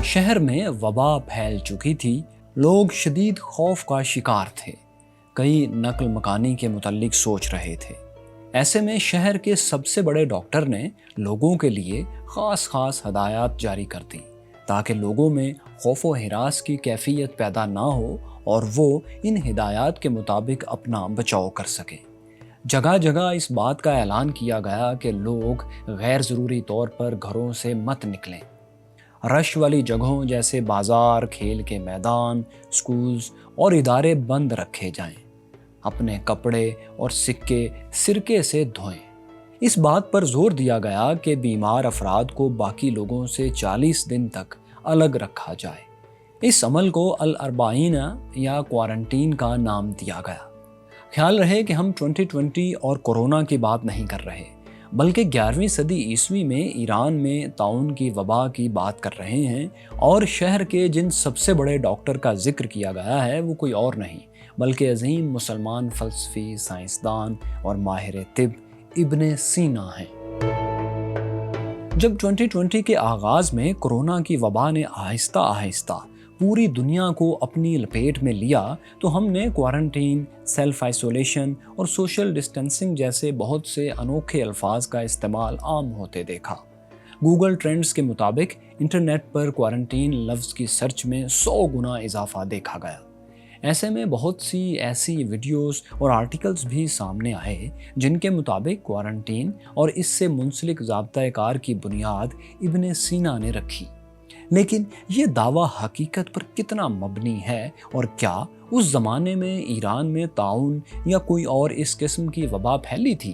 شہر میں وبا پھیل چکی تھی، لوگ شدید خوف کا شکار تھے، کئی نقل مکانی کے متعلق سوچ رہے تھے۔ ایسے میں شہر کے سب سے بڑے ڈاکٹر نے لوگوں کے لیے خاص ہدایات جاری کر دی تاکہ لوگوں میں خوف و ہراس کی کیفیت پیدا نہ ہو اور وہ ان ہدایات کے مطابق اپنا بچاؤ کر سکیں۔ جگہ جگہ اس بات کا اعلان کیا گیا کہ لوگ غیر ضروری طور پر گھروں سے مت نکلیں۔ رش والی جگہوں جیسے بازار، کھیل کے میدان، سکولز اور ادارے بند رکھے جائیں۔ اپنے کپڑے اور سکے سرکے سے دھوئیں۔ اس بات پر زور دیا گیا کہ بیمار افراد کو باقی لوگوں سے 40 دن تک الگ رکھا جائے۔ اس عمل کو الاربعین یا کوارنٹین کا نام دیا گیا۔ خیال رہے کہ ہم 2020 اور کورونا کی بات نہیں کر رہے، بلکہ 11ویں صدی عیسوی میں ایران میں طاعون کی وبا کی بات کر رہے ہیں، اور شہر کے جن سب سے بڑے ڈاکٹر کا ذکر کیا گیا ہے وہ کوئی اور نہیں بلکہ عظیم مسلمان فلسفی، سائنسدان اور ماہر طب ابن سینا ہیں۔ جب 2020 کے آغاز میں کورونا کی وبا نے آہستہ آہستہ پوری دنیا کو اپنی لپیٹ میں لیا تو ہم نے کوارنٹین، سیلف آئسولیشن اور سوشل ڈسٹینسنگ جیسے بہت سے انوکھے الفاظ کا استعمال عام ہوتے دیکھا۔ گوگل ٹرینڈز کے مطابق انٹرنیٹ پر کوارنٹین لفظ کی سرچ میں 100 گنا اضافہ دیکھا گیا۔ ایسے میں بہت سی ایسی ویڈیوز اور آرٹیکلز بھی سامنے آئے جن کے مطابق کوارنٹین اور اس سے منسلک ضابطۂ کار کی بنیاد ابن سینا نے رکھی۔ لیکن یہ دعویٰ حقیقت پر کتنا مبنی ہے، اور کیا اس زمانے میں ایران میں طاعون یا کوئی اور اس قسم کی وبا پھیلی تھی؟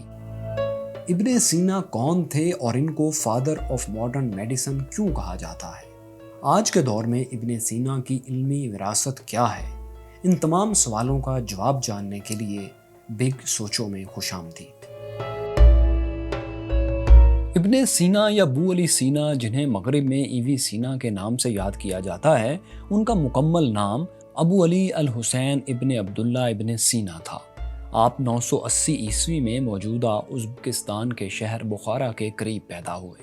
ابن سینا کون تھے اور ان کو فادر آف ماڈرن میڈیسن کیوں کہا جاتا ہے؟ آج کے دور میں ابن سینا کی علمی وراثت کیا ہے؟ ان تمام سوالوں کا جواب جاننے کے لیے بگ سوچوں میں خوش آمدید۔ ابن سینا یا ابو علی سینا، جنہیں مغرب میں ایوی سینا کے نام سے یاد کیا جاتا ہے، ان کا مکمل نام ابو علی الحسین ابن عبداللہ ابن سینا تھا۔ آپ 980 عیسوی میں موجودہ ازبکستان کے شہر بخارا کے قریب پیدا ہوئے۔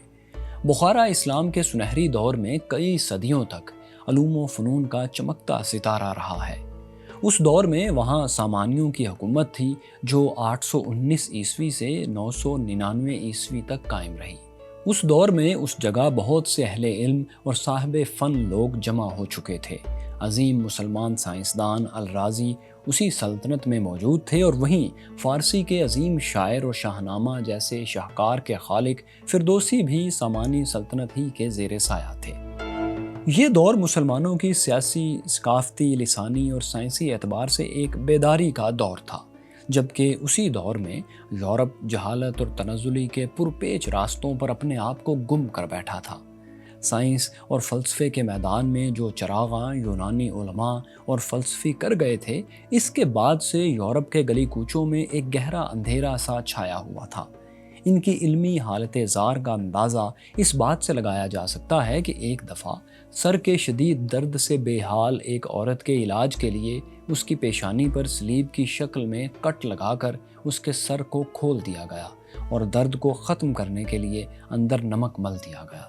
بخارا اسلام کے سنہری دور میں کئی صدیوں تک علوم و فنون کا چمکتا ستارہ رہا ہے۔ اس دور میں وہاں سامانیوں کی حکومت تھی جو 819 عیسوی سے 999 عیسوی تک قائم رہی۔ اس دور میں اس جگہ بہت سے اہل علم اور صاحب فن لوگ جمع ہو چکے تھے۔ عظیم مسلمان سائنسدان الرازی اسی سلطنت میں موجود تھے، اور وہیں فارسی کے عظیم شاعر اور شاہنامہ جیسے شاہکار کے خالق فردوسی بھی سامانی سلطنت ہی کے زیر سایہ تھے۔ یہ دور مسلمانوں کی سیاسی، ثقافتی، لسانی اور سائنسی اعتبار سے ایک بیداری کا دور تھا، جبکہ اسی دور میں یورپ جہالت اور تنزلی کے پرپیچ راستوں پر اپنے آپ کو گم کر بیٹھا تھا۔ سائنس اور فلسفے کے میدان میں جو چراغاں یونانی علماء اور فلسفی کر گئے تھے، اس کے بعد سے یورپ کے گلی کوچوں میں ایک گہرا اندھیرا سا چھایا ہوا تھا۔ ان کی علمی حالت زار کا اندازہ اس بات سے لگایا جا سکتا ہے کہ ایک دفعہ سر کے شدید درد سے بے حال ایک عورت کے علاج کے لیے اس کی پیشانی پر سلیب کی شکل میں کٹ لگا کر اس کے سر کو کھول دیا گیا، اور درد کو ختم کرنے کے لیے اندر نمک مل دیا گیا۔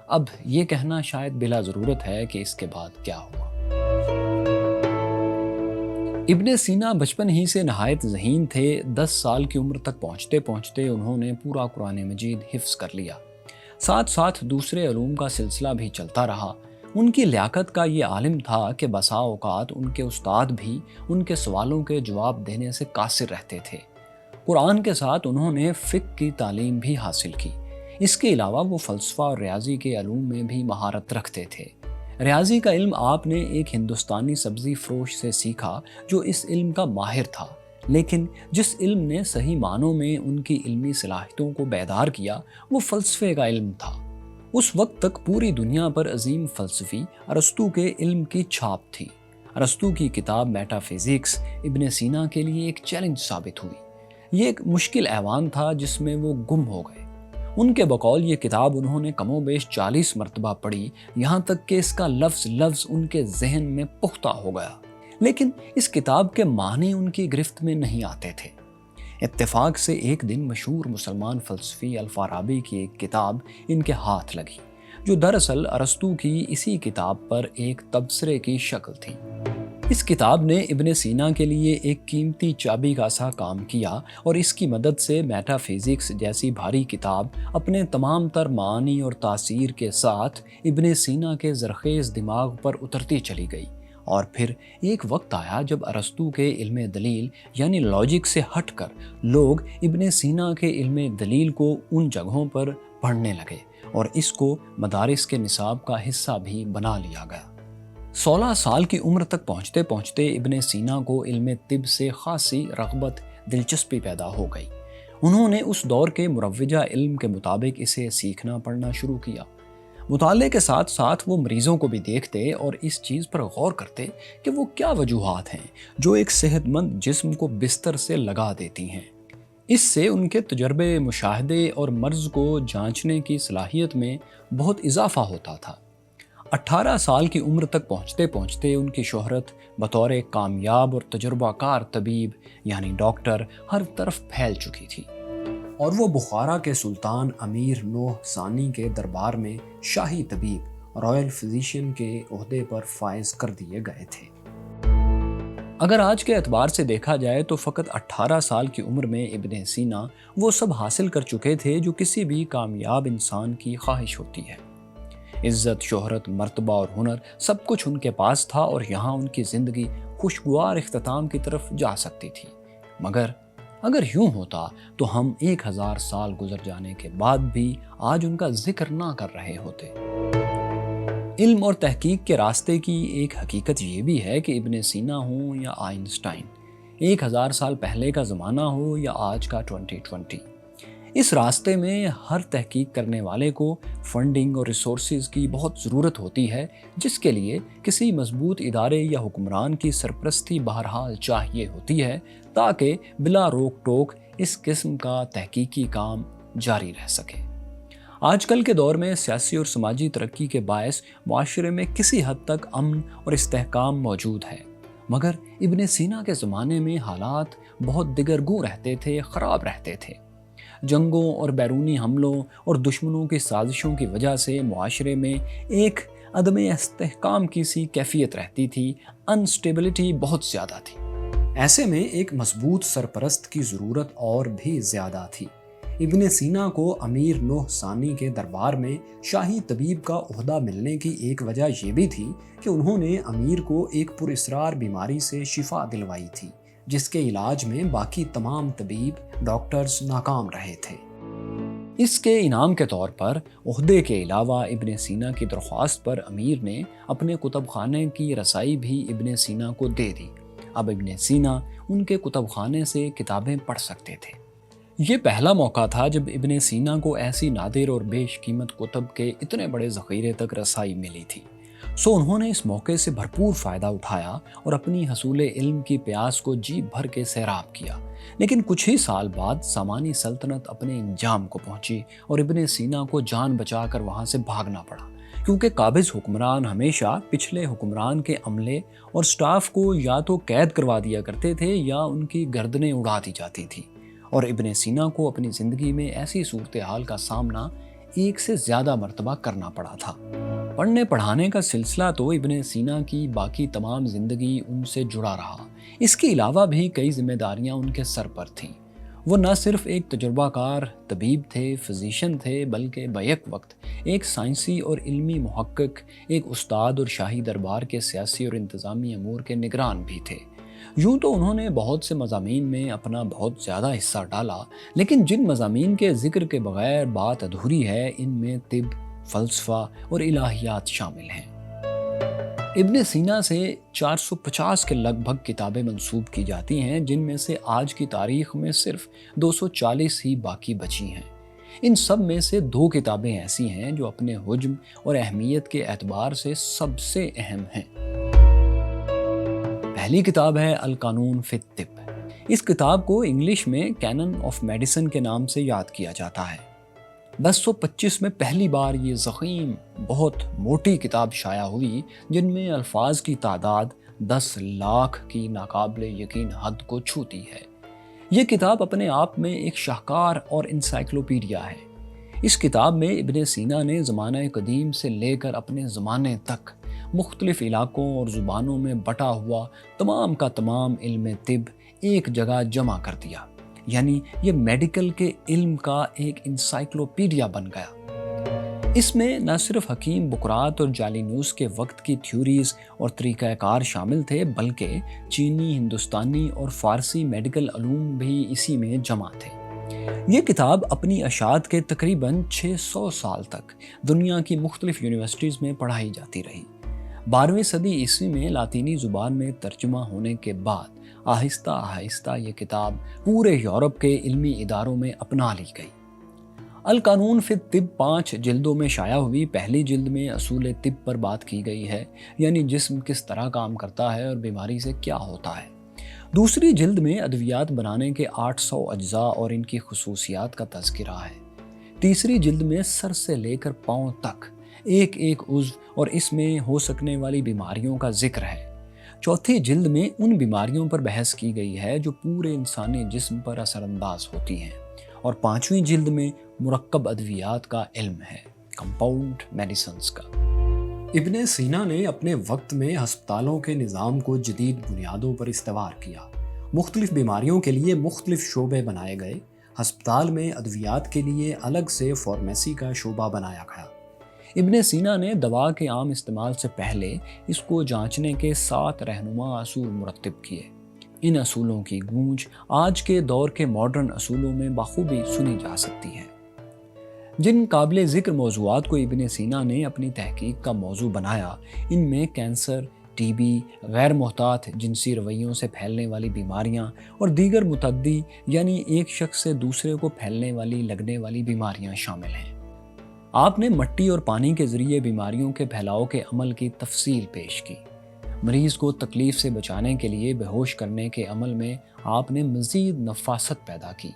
اب یہ کہنا شاید بلا ضرورت ہے کہ اس کے بعد کیا ہوا۔ ابن سینا بچپن ہی سے نہایت ذہین تھے۔ 10 سال کی عمر تک پہنچتے پہنچتے انہوں نے پورا قرآن مجید حفظ کر لیا۔ ساتھ ساتھ دوسرے علوم کا سلسلہ بھی چلتا رہا۔ ان کی لیاقت کا یہ عالم تھا کہ بسا اوقات ان کے استاد بھی ان کے سوالوں کے جواب دینے سے قاصر رہتے تھے۔ قرآن کے ساتھ انہوں نے فقہ کی تعلیم بھی حاصل کی۔ اس کے علاوہ وہ فلسفہ اور ریاضی کے علوم میں بھی مہارت رکھتے تھے۔ ریاضی کا علم آپ نے ایک ہندوستانی سبزی فروش سے سیکھا جو اس علم کا ماہر تھا، لیکن جس علم نے صحیح معنوں میں ان کی علمی صلاحیتوں کو بیدار کیا وہ فلسفے کا علم تھا۔ اس وقت تک پوری دنیا پر عظیم فلسفی ارسطو کے علم کی چھاپ تھی۔ ارسطو کی کتاب میٹا فزکس ابن سینا کے لیے ایک چیلنج ثابت ہوئی۔ یہ ایک مشکل ایوان تھا جس میں وہ گم ہو گئے۔ ان کے بقول یہ کتاب انہوں نے کم و بیش 40 مرتبہ پڑھی، یہاں تک کہ اس کا لفظ لفظ ان کے ذہن میں پختہ ہو گیا، لیکن اس کتاب کے معنی ان کی گرفت میں نہیں آتے تھے۔ اتفاق سے ایک دن مشہور مسلمان فلسفی الفارابی کی ایک کتاب ان کے ہاتھ لگی، جو دراصل ارسطو کی اسی کتاب پر ایک تبصرے کی شکل تھی۔ اس کتاب نے ابن سینا کے لیے ایک قیمتی چابی کا سا کام کیا اور اس کی مدد سے میٹا فزکس جیسی بھاری کتاب اپنے تمام تر معانی اور تاثیر کے ساتھ ابن سینا کے زرخیز دماغ پر اترتی چلی گئی۔ اور پھر ایک وقت آیا جب ارسطو کے علم دلیل یعنی لاجک سے ہٹ کر لوگ ابن سینا کے علم دلیل کو ان جگہوں پر پڑھنے لگے اور اس کو مدارس کے نصاب کا حصہ بھی بنا لیا گیا۔ 16 سال کی عمر تک پہنچتے پہنچتے ابن سینا کو علم طب سے خاصی رغبت دلچسپی پیدا ہو گئی۔ انہوں نے اس دور کے مروجہ علم کے مطابق اسے سیکھنا پڑھنا شروع کیا۔ مطالعے کے ساتھ ساتھ وہ مریضوں کو بھی دیکھتے اور اس چیز پر غور کرتے کہ وہ کیا وجوہات ہیں جو ایک صحت مند جسم کو بستر سے لگا دیتی ہیں۔ اس سے ان کے تجربے، مشاہدے اور مرض کو جانچنے کی صلاحیت میں بہت اضافہ ہوتا تھا۔ 18 سال کی عمر تک پہنچتے پہنچتے ان کی شہرت بطور کامیاب اور تجربہ کار طبیب یعنی ڈاکٹر ہر طرف پھیل چکی تھی اور وہ بخارا کے سلطان امیر نوح ثانی کے دربار میں شاہی طبیب رائل فزیشین کے عہدے پر فائز کر دیے گئے تھے۔ اگر آج کے اعتبار سے دیکھا جائے تو فقط 18 سال کی عمر میں ابن سینا وہ سب حاصل کر چکے تھے جو کسی بھی کامیاب انسان کی خواہش ہوتی ہے۔ عزت، شہرت، مرتبہ اور ہنر سب کچھ ان کے پاس تھا اور یہاں ان کی زندگی خوشگوار اختتام کی طرف جا سکتی تھی۔ مگر اگر یوں ہوتا تو ہم 1000 سال گزر جانے کے بعد بھی آج ان کا ذکر نہ کر رہے ہوتے۔ علم اور تحقیق کے راستے کی ایک حقیقت یہ بھی ہے کہ ابن سینا ہوں یا آئنسٹائن، 1000 سال پہلے کا زمانہ ہو یا آج کا 2020، اس راستے میں ہر تحقیق کرنے والے کو فنڈنگ اور ریسورسز کی بہت ضرورت ہوتی ہے، جس کے لیے کسی مضبوط ادارے یا حکمران کی سرپرستی بہرحال چاہیے ہوتی ہے تاکہ بلا روک ٹوک اس قسم کا تحقیقی کام جاری رہ سکے۔ آج کل کے دور میں سیاسی اور سماجی ترقی کے باعث معاشرے میں کسی حد تک امن اور استحکام موجود ہے، مگر ابن سینا کے زمانے میں حالات بہت دگرگوں رہتے تھے، خراب رہتے تھے۔ جنگوں اور بیرونی حملوں اور دشمنوں کی سازشوں کی وجہ سے معاشرے میں ایک عدم استحکام کی سی کیفیت رہتی تھی، انسٹیبلٹی بہت زیادہ تھی۔ ایسے میں ایک مضبوط سرپرست کی ضرورت اور بھی زیادہ تھی۔ ابن سینا کو امیر نوح ثانی کے دربار میں شاہی طبیب کا عہدہ ملنے کی ایک وجہ یہ بھی تھی کہ انہوں نے امیر کو ایک پراسرار بیماری سے شفا دلوائی تھی جس کے علاج میں باقی تمام طبیب ڈاکٹرز ناکام رہے تھے۔ اس کے انعام کے طور پر عہدے کے علاوہ ابن سینا کی درخواست پر امیر نے اپنے کتب خانے کی رسائی بھی ابن سینا کو دے دی۔ اب ابن سینا ان کے کتب خانے سے کتابیں پڑھ سکتے تھے۔ یہ پہلا موقع تھا جب ابن سینا کو ایسی نادر اور بیش قیمت کتب کے اتنے بڑے ذخیرے تک رسائی ملی تھی۔ انہوں نے اس موقع سے بھرپور فائدہ اٹھایا اور اپنی حصول علم کی پیاس کو جی بھر کے سیراب کیا۔ لیکن کچھ ہی سال بعد سامانی سلطنت اپنے انجام کو پہنچی اور ابن سینا کو جان بچا کر وہاں سے بھاگنا پڑا، کیونکہ قابض حکمران ہمیشہ پچھلے حکمران کے عملے اور سٹاف کو یا تو قید کروا دیا کرتے تھے یا ان کی گردنیں اڑا دی جاتی تھی، اور ابن سینا کو اپنی زندگی میں ایسی صورتحال کا سامنا ایک سے زیادہ مرتبہ کرنا پڑا تھا۔ پڑھنے پڑھانے کا سلسلہ تو ابن سینا کی باقی تمام زندگی ان سے جڑا رہا۔ اس کے علاوہ بھی کئی ذمہ داریاں ان کے سر پر تھیں۔ وہ نہ صرف ایک تجربہ کار طبیب تھے، فزیشین تھے، بلکہ بیک وقت ایک سائنسی اور علمی محقق، ایک استاد اور شاہی دربار کے سیاسی اور انتظامی امور کے نگران بھی تھے۔ یوں تو انہوں نے بہت سے مضامین میں اپنا بہت زیادہ حصہ ڈالا، لیکن جن مضامین کے ذکر کے بغیر بات ادھوری ہے ان میں طب، فلسفہ اور الہیات شامل ہیں۔ ابن سینا سے 450 کے لگ بھگ کتابیں منسوب کی جاتی ہیں، جن میں سے آج کی تاریخ میں صرف 240 ہی باقی بچی ہیں۔ ان سب میں سے 2 کتابیں ایسی ہیں جو اپنے حجم اور اہمیت کے اعتبار سے سب سے اہم ہیں۔ پہلی کتاب ہے القانون فی الطب۔ اس کتاب کو انگلش میں کینن آف میڈیسن کے نام سے یاد کیا جاتا ہے۔ 1025 میں پہلی بار یہ ضخیم بہت موٹی کتاب شائع ہوئی، جن میں الفاظ کی تعداد 10 لاکھ کی ناقابل یقین حد کو چھوتی ہے۔ یہ کتاب اپنے آپ میں ایک شاہکار اور انسائکلوپیڈیا ہے۔ اس کتاب میں ابن سینا نے زمانہ قدیم سے لے کر اپنے زمانے تک مختلف علاقوں اور زبانوں میں بٹا ہوا تمام کا تمام علم طب ایک جگہ جمع کر دیا، یعنی یہ میڈیکل کے علم کا ایک انسائکلوپیڈیا بن گیا۔ اس میں نہ صرف حکیم بقرات اور جالینوس کے وقت کی تھیوریز اور طریقہ کار شامل تھے، بلکہ چینی، ہندوستانی اور فارسی میڈیکل علوم بھی اسی میں جمع تھے۔ یہ کتاب اپنی اشاعت کے تقریباً 600 سال تک دنیا کی مختلف یونیورسٹیز میں پڑھائی جاتی رہی۔ 12ویں صدی عیسوی میں لاطینی زبان میں ترجمہ ہونے کے بعد آہستہ آہستہ یہ کتاب پورے یورپ کے علمی اداروں میں اپنا لی گئی۔ القانون فی الطب 5 جلدوں میں شائع ہوئی۔ پہلی جلد میں اصول طب پر بات کی گئی ہے، یعنی جسم کس طرح کام کرتا ہے اور بیماری سے کیا ہوتا ہے۔ دوسری جلد میں ادویات بنانے کے 800 اجزاء اور ان کی خصوصیات کا تذکرہ ہے۔ تیسری جلد میں سر سے لے کر پاؤں تک ایک ایک عضو اور اس میں ہو سکنے والی بیماریوں کا ذکر ہے۔ چوتھی جلد میں ان بیماریوں پر بحث کی گئی ہے جو پورے انسانی جسم پر اثر انداز ہوتی ہیں، اور 5ویں جلد میں مرکب ادویات کا علم ہے، کمپاؤنڈ میڈیسنز کا۔ ابن سینا نے اپنے وقت میں ہسپتالوں کے نظام کو جدید بنیادوں پر استوار کیا۔ مختلف بیماریوں کے لیے مختلف شعبے بنائے گئے۔ ہسپتال میں ادویات کے لیے الگ سے فارمیسی کا شعبہ بنایا گیا۔ ابن سینا نے دوا کے عام استعمال سے پہلے اس کو جانچنے کے 7 رہنما اصول مرتب کیے۔ ان اصولوں کی گونج آج کے دور کے ماڈرن اصولوں میں بخوبی سنی جا سکتی ہے۔ جن قابل ذکر موضوعات کو ابن سینا نے اپنی تحقیق کا موضوع بنایا، ان میں کینسر، ٹی بی، غیر محتاط جنسی رویوں سے پھیلنے والی بیماریاں اور دیگر متعدی یعنی ایک شخص سے دوسرے کو پھیلنے والی لگنے والی بیماریاں شامل ہیں۔ آپ نے مٹی اور پانی کے ذریعے بیماریوں کے پھیلاؤ کے عمل کی تفصیل پیش کی۔ مریض کو تکلیف سے بچانے کے لیے بے ہوش کرنے کے عمل میں آپ نے مزید نفاست پیدا کی۔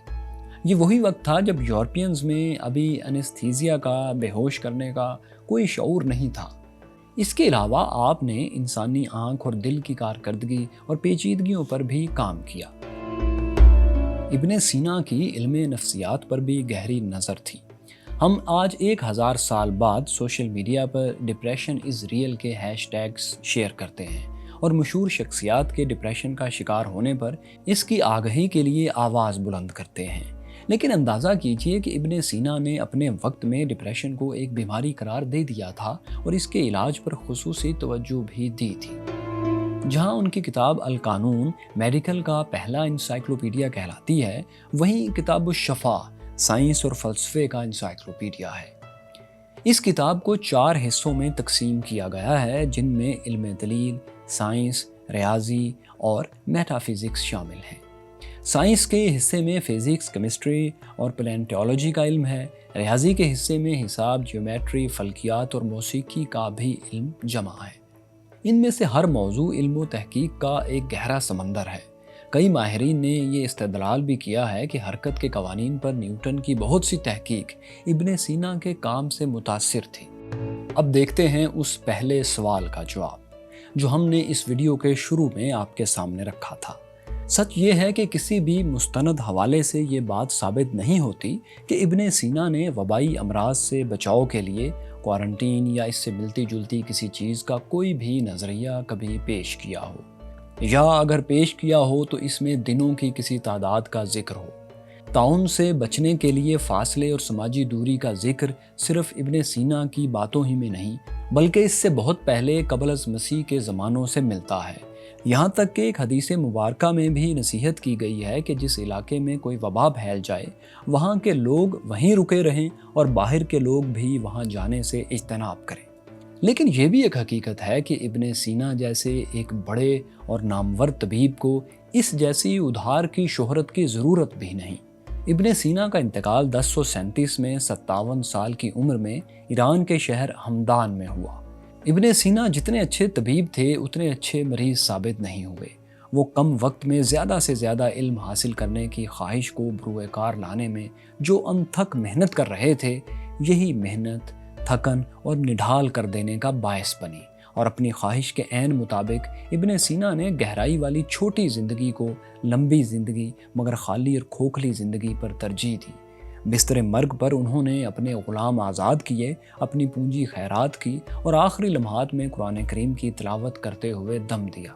یہ وہی وقت تھا جب یورپینز میں ابھی انستھیزیا کا، بے ہوش کرنے کا کوئی شعور نہیں تھا۔ اس کے علاوہ آپ نے انسانی آنکھ اور دل کی کارکردگی اور پیچیدگیوں پر بھی کام کیا۔ ابن سینا کی علم نفسیات پر بھی گہری نظر تھی۔ ہم آج 1000 سال بعد social media per depression is real کے ہیش ٹیگز شیئر کرتے ہیں اور مشہور شخصیات کے ڈپریشن کا شکار ہونے پر اس کی آگہی کے لیے آواز بلند کرتے ہیں، لیکن اندازہ کیجئے کہ ابن سینا نے اپنے وقت میں ڈپریشن کو ایک بیماری قرار دے دیا تھا اور اس کے علاج پر خصوصی توجہ بھی دی تھی۔ جہاں ان کی کتاب القانون میڈیکل کا پہلا انسائکلوپیڈیا کہلاتی ہے، وہیں کتاب الشفا سائنس اور فلسفے کا انسائکلوپیڈیا ہے۔ اس کتاب کو 4 حصوں میں تقسیم کیا گیا ہے، جن میں علم دلیل، سائنس، ریاضی اور میٹا فزکس شامل ہیں۔ سائنس کے حصے میں فزکس، کیمسٹری اور پلینٹولوجی کا علم ہے۔ ریاضی کے حصے میں حساب، جیومیٹری، فلکیات اور موسیقی کا بھی علم جمع ہے۔ ان میں سے ہر موضوع علم و تحقیق کا ایک گہرا سمندر ہے۔ کئی ماہرین نے یہ استدلال بھی کیا ہے کہ حرکت کے قوانین پر نیوٹن کی بہت سی تحقیق ابن سینا کے کام سے متاثر تھی۔ اب دیکھتے ہیں اس پہلے سوال کا جواب جو ہم نے اس ویڈیو کے شروع میں آپ کے سامنے رکھا تھا۔ سچ یہ ہے کہ کسی بھی مستند حوالے سے یہ بات ثابت نہیں ہوتی کہ ابن سینا نے وبائی امراض سے بچاؤ کے لیے کوارنٹین یا اس سے ملتی جلتی کسی چیز کا کوئی بھی نظریہ کبھی پیش کیا ہو، یا اگر پیش کیا ہو تو اس میں دنوں کی کسی تعداد کا ذکر ہو۔ طاعون سے بچنے کے لیے فاصلے اور سماجی دوری کا ذکر صرف ابن سینا کی باتوں ہی میں نہیں، بلکہ اس سے بہت پہلے قبل از مسیح کے زمانوں سے ملتا ہے۔ یہاں تک کہ ایک حدیث مبارکہ میں بھی نصیحت کی گئی ہے کہ جس علاقے میں کوئی وبا پھیل جائے، وہاں کے لوگ وہیں رکے رہیں اور باہر کے لوگ بھی وہاں جانے سے اجتناب کریں۔ لیکن یہ بھی ایک حقیقت ہے کہ ابن سینا جیسے ایک بڑے اور نامور طبیب کو اس جیسی ادھار کی شہرت کی ضرورت بھی نہیں۔ ابن سینا کا انتقال 1037 میں 57 سال کی عمر میں ایران کے شہر ہمدان میں ہوا۔ ابن سینا جتنے اچھے طبیب تھے اتنے اچھے مریض ثابت نہیں ہوئے۔ وہ کم وقت میں زیادہ سے زیادہ علم حاصل کرنے کی خواہش کو بروئے کار لانے میں جو انتھک محنت کر رہے تھے، یہی محنت تھکن اور نڈھال کر دینے کا باعث بنی، اور اپنی خواہش کے عین مطابق ابن سینا نے گہرائی والی چھوٹی زندگی کو لمبی زندگی مگر خالی اور کھوکھلی زندگی پر ترجیح دی۔ بستر مرگ پر انہوں نے اپنے غلام آزاد کیے، اپنی پونجی خیرات کی اور آخری لمحات میں قرآن کریم کی تلاوت کرتے ہوئے دم دیا۔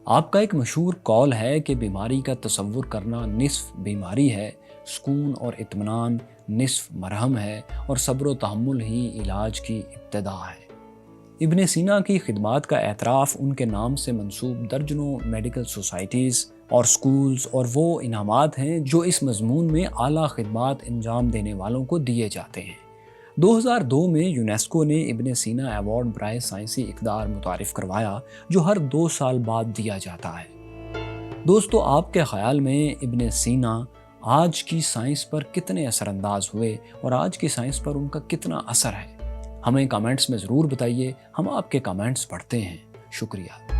آپ کا ایک مشہور قول ہے کہ بیماری کا تصور کرنا نصف بیماری ہے، سکون اور اطمینان نصف مرہم ہے، اور صبر و تحمل ہی علاج کی ابتدا ہے۔ ابن سینا کی خدمات کا اعتراف ان کے نام سے منسوب درجنوں میڈیکل سوسائٹیز اور سکولز اور وہ انعامات ہیں جو اس مضمون میں اعلیٰ خدمات انجام دینے والوں کو دیے جاتے ہیں۔ 2002 میں یونیسکو نے ابن سینا ایوارڈ برائے سائنسی اقدار متعارف کروایا، جو ہر 2 سال بعد دیا جاتا ہے۔ دوستو، آپ کے خیال میں ابن سینا آج کی سائنس پر کتنے اثر انداز ہوئے اور آج کی سائنس پر ان کا کتنا اثر ہے؟ ہمیں کامنٹس میں ضرور بتائیے، ہم آپ کے کامنٹس پڑھتے ہیں۔ شکریہ۔